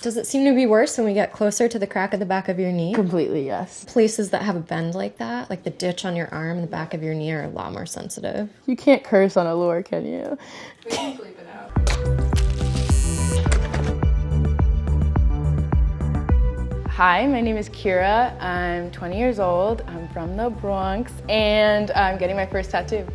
Does it seem to be worse when we get closer to the crack of the back of your knee? Completely, yes. Places that have a bend like that, like the ditch on your arm and the back of your knee, are a lot more sensitive. You can't curse on Allure, can you? We can bleep it out. Hi, my name is Kira. I'm 20 years old. I'm from the Bronx, and I'm getting my first tattoo.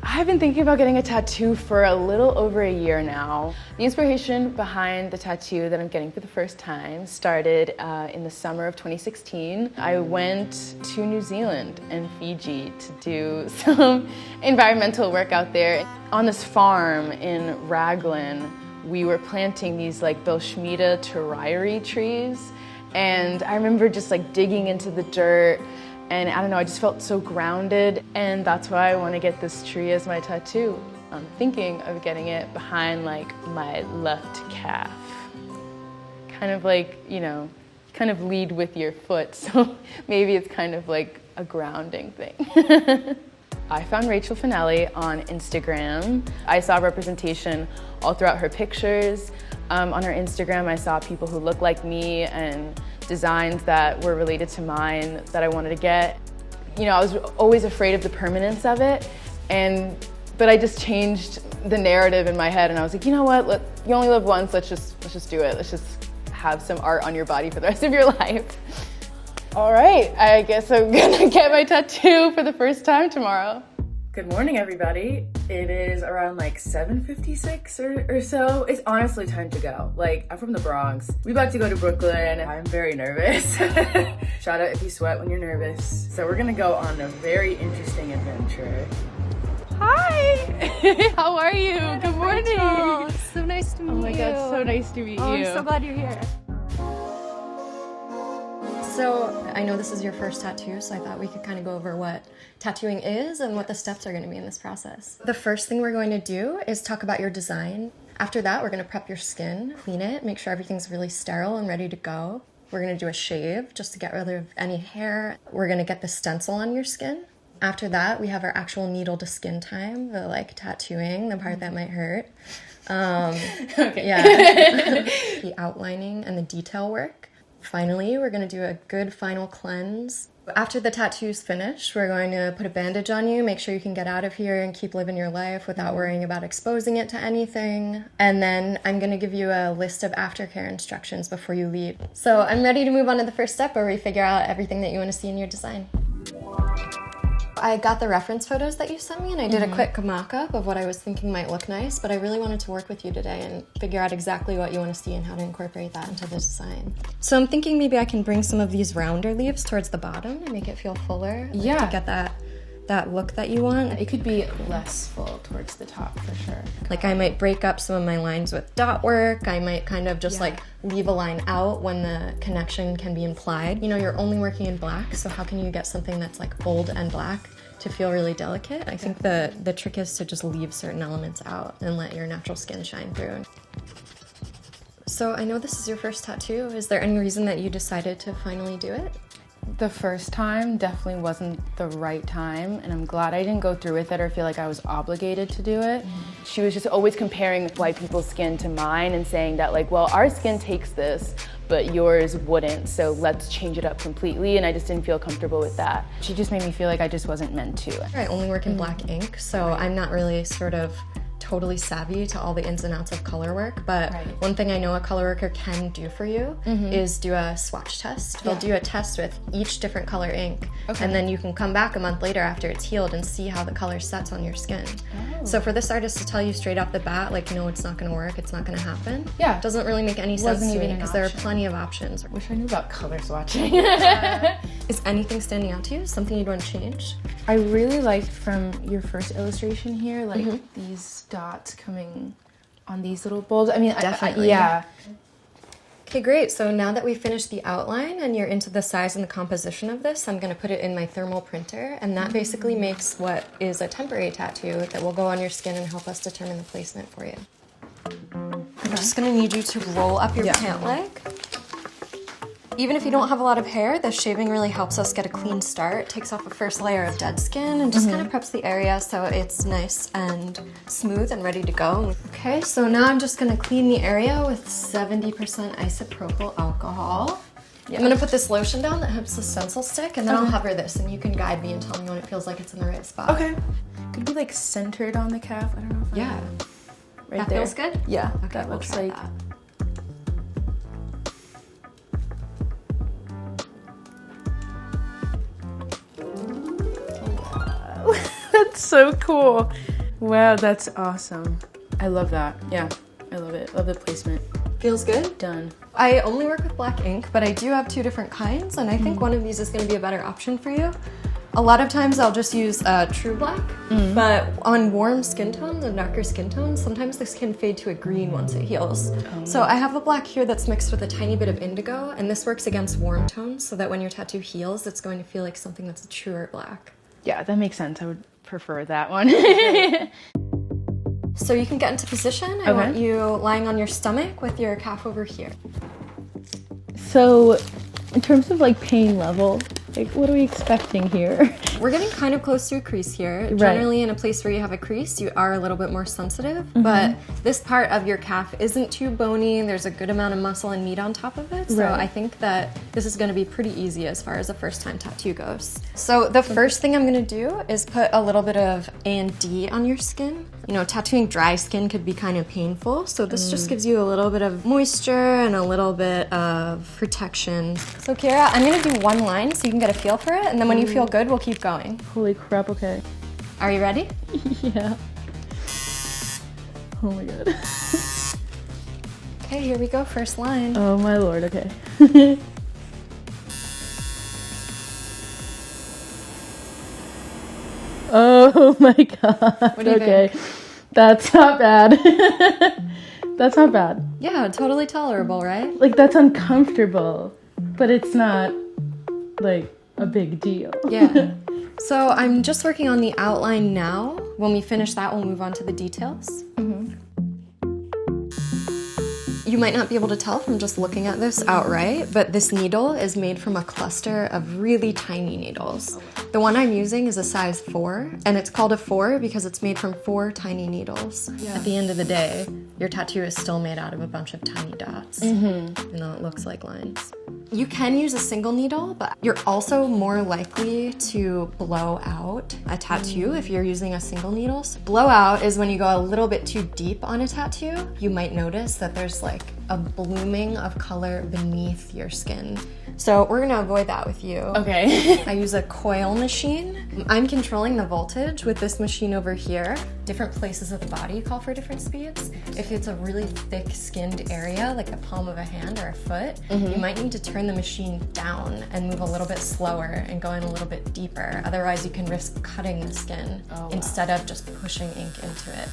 I've been thinking about getting a tattoo for a little over a year now. The inspiration behind the tattoo that I'm getting for the first time started in the summer of 2016. I went to New Zealand and Fiji to do some environmental work out there. On this farm in Raglan, we were planting these like Belschmida terrarium trees. And I remember just like digging into the dirt, and I don't know, I just felt so grounded, and that's why I want to get this tree as my tattoo. I'm thinking of getting it behind like my left calf. Kind of like, you know, kind of lead with your foot, so maybe it's kind of like a grounding thing. I found Rachel Finelli on Instagram. I saw representation all throughout her pictures. On her Instagram, I saw people who looked like me and designs that were related to mine that I wanted to get. You know, I was always afraid of the permanence of it, but I just changed the narrative in my head, and I was like, you know what? You only live once. Let's just do it. Let's just have some art on your body for the rest of your life. All right, I guess I'm gonna get my tattoo for the first time tomorrow. Good morning, everybody. It is around like 7:56 or so. It's honestly time to go. Like, I'm from the Bronx. We about to go to Brooklyn. I'm very nervous. Shout out if you sweat when you're nervous. So we're gonna go on a very interesting adventure. Hi, how are you? Good morning. Rachel. So nice to meet you. Oh my God, so nice to meet you. I'm so glad you're here. So I know this is your first tattoo, so I thought we could kind of go over what tattooing is and what the steps are going to be in this process. The first thing we're going to do is talk about your design. After that, we're going to prep your skin, clean it, make sure everything's really sterile and ready to go. We're going to do a shave just to get rid of any hair. We're going to get the stencil on your skin. After that, we have our actual needle to skin time, the like tattooing, the part that might hurt. Okay. Yeah, the outlining and the detail work. Finally, we're going to do a good final cleanse. After the tattoo's finished, we're going to put a bandage on you, make sure you can get out of here and keep living your life without worrying about exposing it to anything. And then I'm going to give you a list of aftercare instructions before you leave. So I'm ready to move on to the first step where we figure out everything that you want to see in your design. I got the reference photos that you sent me, and I did a quick mock-up of what I was thinking might look nice, but I really wanted to work with you today and figure out exactly what you want to see and how to incorporate that into the design. So I'm thinking maybe I can bring some of these rounder leaves towards the bottom and make it feel fuller. Yeah. To get that look that you want. It could be less full towards the top for sure. Like I might break up some of my lines with dot work. I might kind of just like leave a line out when the connection can be implied. You know, you're only working in black, so how can you get something that's like bold and black to feel really delicate? I think the trick is to just leave certain elements out and let your natural skin shine through. So I know this is your first tattoo. Is there any reason that you decided to finally do it? The first time definitely wasn't the right time, and I'm glad I didn't go through with it or feel like I was obligated to do it. She was just always comparing white people's skin to mine and saying that like, well, our skin takes this, but yours wouldn't, so let's change it up completely, and I just didn't feel comfortable with that. She just made me feel like I just wasn't meant to. I only work in black ink, so I'm not really sort of totally savvy to all the ins and outs of color work, but one thing I know a color worker can do for you is do a swatch test. They'll do a test with each different color ink, and then you can come back a month later after it's healed and see how the color sets on your skin. So for this artist to tell you straight off the bat, like, no, it's not going to work, it's not going to happen, it doesn't really make any sense to me because there are plenty of options. Wish I knew about color swatching. Is anything standing out to you? Something you'd want to change? I really liked from your first illustration here, like these dots coming on these little bulbs. I mean, Definitely. Yeah. Okay, great. So now that we've finished the outline and you're into the size and the composition of this, I'm going to put it in my thermal printer, and that basically makes what is a temporary tattoo that will go on your skin and help us determine the placement for you. I'm just going to need you to roll up your pant leg. Even if you don't have a lot of hair, the shaving really helps us get a clean start. It takes off the first layer of dead skin and just kind of preps the area so it's nice and smooth and ready to go. Okay, so now I'm just gonna clean the area with 70% isopropyl alcohol. I'm gonna put this lotion down that helps the STENCIL stick, and then I'll hover this and you can guide me and tell me when it feels like it's in the right spot. Okay. Could be like centered on the calf. I don't know if Yeah. right That there. feels good? Yeah, Okay, that we'll looks try like that. That's so cool. Wow, that's awesome. I love that. Yeah, I love it. Love the placement. Feels good? Done. I only work with black ink, but I do have 2 different kinds, and I think one of these is gonna be a better option for you. A lot of times I'll just use true black, but on warm skin tones and darker skin tones, sometimes this can fade to a green once it heals. So I have a black here that's mixed with a tiny bit of indigo, and this works against warm tones so that when your tattoo heals, it's going to feel like something that's a truer black. Yeah, that makes sense. I would prefer that one. So you can get into position. I want you lying on your stomach with your calf over here. So, in terms of like pain level, like what are we expecting here? We're getting kind of close to a crease here. Generally in a place where you have a crease, you are a little bit more sensitive, but this part of your calf isn't too bony. There's a good amount of muscle and meat on top of it. So I think that this is gonna be pretty easy as far as a first time tattoo goes. So the first thing I'm gonna do is put a little bit of A&D on your skin. You know, tattooing dry skin could be kind of painful. So this just gives you a little bit of moisture and a little bit of protection. So Kira, I'm gonna do 1 line so you can get a feel for it. And then when you feel good, we'll keep going. Holy crap, okay. Are you ready? Yeah. Oh my god. Okay, here we go, first line. Oh my lord, okay. Oh my god. What do you think? That's not bad. That's not bad. Yeah, totally tolerable, right? Like, that's uncomfortable, but it's not like a big deal. Yeah. So I'm just working on the outline now. When we finish that, we'll move on to the details. You might not be able to tell from just looking at this outright, but this needle is made from a cluster of really tiny needles. The one I'm using is a size 4, and it's called a 4 because it's made from 4 tiny needles. At the end of the day, your tattoo is still made out of a bunch of tiny dots, even though it looks like lines. You can use a single needle, but you're also more likely to blow out a tattoo if you're using a single needle. So blowout is when you go a little bit too deep on a tattoo. You might notice that there's like a blooming of color beneath your skin. So we're gonna avoid that with you. Okay. I use a coil machine. I'm controlling the voltage with this machine over here. Different places of the body call for different speeds. If it's a really thick skinned area, like the palm of a hand or a foot, you might need to turn the machine down and move a little bit slower and go in a little bit deeper. Otherwise you can risk cutting the skin instead of just pushing ink into it.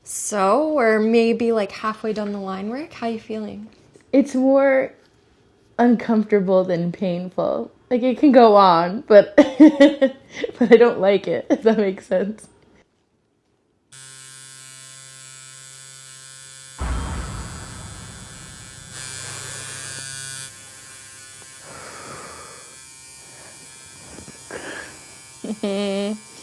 So we're maybe like halfway done the line work. How are you feeling? It's more uncomfortable than painful. Like, it can go on, but but I don't like it, if that makes sense.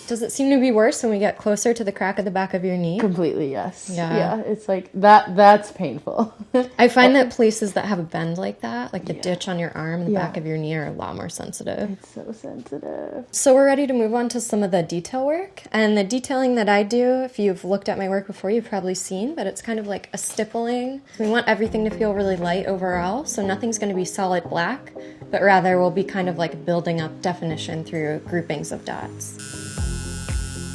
Does it seem to be worse when we get closer to the crack of the back of your knee? Completely, yes. Yeah. It's like that's painful. I find that places that have a bend like that, like the ditch on your arm and the back of your knee, are a lot more sensitive. It's so sensitive. So we're ready to move on to some of the detail work. And the detailing that I do, if you've looked at my work before, you've probably seen, but it's kind of like a stippling. We want everything to feel really light overall, so nothing's going to be solid black, but rather we'll be kind of like building up definition through groupings of dots.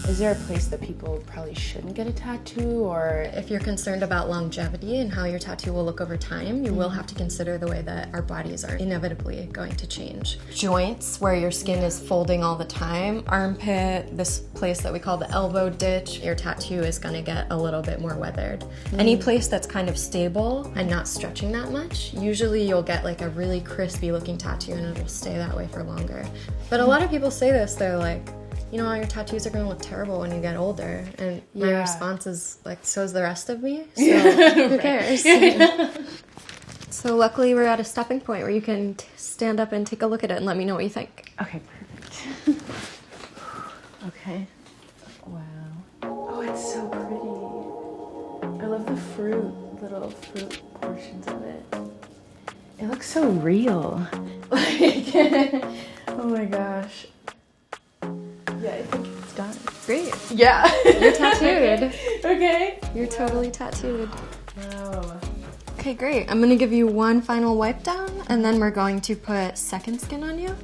Is there a place that people probably shouldn't get a tattoo, or If you're concerned about longevity and how your tattoo will look over time, you will have to consider the way that our bodies are inevitably going to change. Joints where your skin is folding all the time, armpit, this place that we call the elbow ditch, your tattoo is going to get a little bit more weathered. Any place that's kind of stable and not stretching that much, usually you'll get like a really crispy looking tattoo and it'll stay that way for longer. But a lot of people say this, they're like, you know, all your tattoos are gonna look terrible when you get older. And my response is like, so's the rest of me, so who cares? So luckily we're at a stopping point where you can stand up and take a look at it and let me know what you think. Okay, perfect. Okay. Wow. Oh, it's so pretty. I love the little fruit portions of it. It looks so real. Like, oh my gosh. Yeah, I think it's done. Great. Yeah. You're tattooed. Okay. You're totally tattooed. Wow. Okay, great. I'm gonna give you one final wipe down, and then we're going to put second skin on you,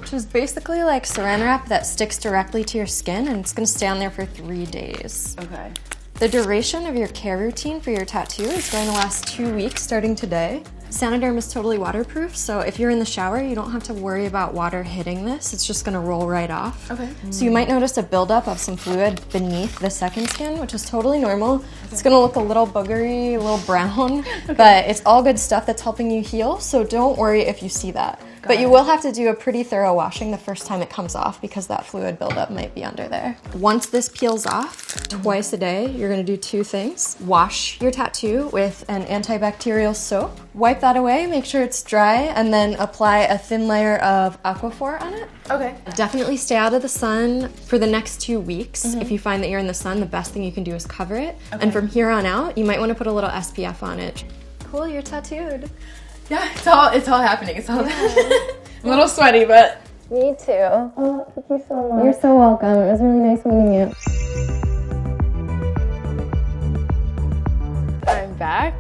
which is basically like saran wrap that sticks directly to your skin, and it's gonna stay on there for 3 days. Okay. The duration of your care routine for your tattoo is going to last 2 weeks starting today. Saniderm is totally waterproof, so if you're in the shower, you don't have to worry about water hitting this. It's just gonna roll right off. Okay. So you might notice a buildup of some fluid beneath the second skin, which is totally normal. It's gonna look a little buggery, a little brown, but it's all good stuff that's helping you heal, so don't worry if you see that. But you will have to do a pretty thorough washing the first time it comes off because that fluid buildup might be under there. Once this peels off, twice a day, you're gonna do 2 things. Wash your tattoo with an antibacterial soap. Wipe that away, make sure it's dry, and then apply a thin layer of Aquaphor on it. Okay. Definitely stay out of the sun for the next 2 weeks. If you find that you're in the sun, the best thing you can do is cover it. Okay. And from here on out, you might wanna put a little SPF on it. Cool, you're tattooed. Yeah, it's all happening. It's all I'm a little sweaty, but Me too. Oh, thank you so much. You're so welcome. It was really nice meeting you. I'm back.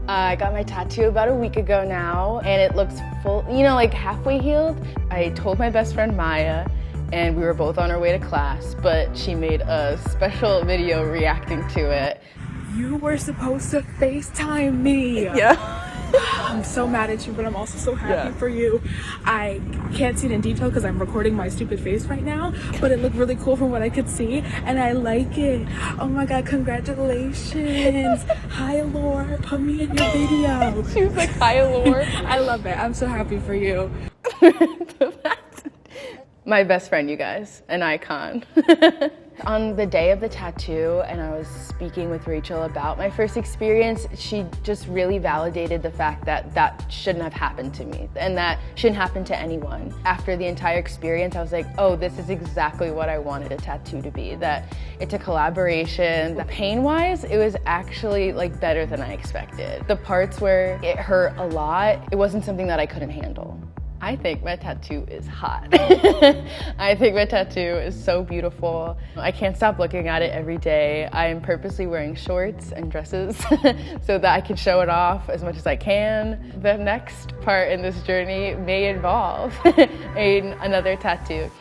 I got my tattoo about a week ago now, and it looks full, you know, like halfway healed. I told my best friend Maya, and we were both on our way to class, but she made a special video reacting to it. You were supposed to FaceTime me. Yeah. I'm so mad at you, but I'm also so happy for you. I can't see it in detail because I'm recording my stupid face right now, but it looked really cool from what I could see, and I like it. Oh my god, congratulations. Hi, Allure. Put me in your video. She was like, hi, Allure. I love it. I'm so happy for you. My best friend, you guys, an icon. On the day of the tattoo, and I was speaking with Rachel about my first experience, she just really validated the fact that that shouldn't have happened to me and that shouldn't happen to anyone. After the entire experience, I was like, oh, this is exactly what I wanted a tattoo to be, that it's a collaboration. Pain-wise, it was actually like better than I expected. The parts where it hurt a lot, it wasn't something that I couldn't handle. I think my tattoo is hot. I think my tattoo is so beautiful. I can't stop looking at it every day. I am purposely wearing shorts and dresses so that I can show it off as much as I can. The next part in this journey may involve another tattoo.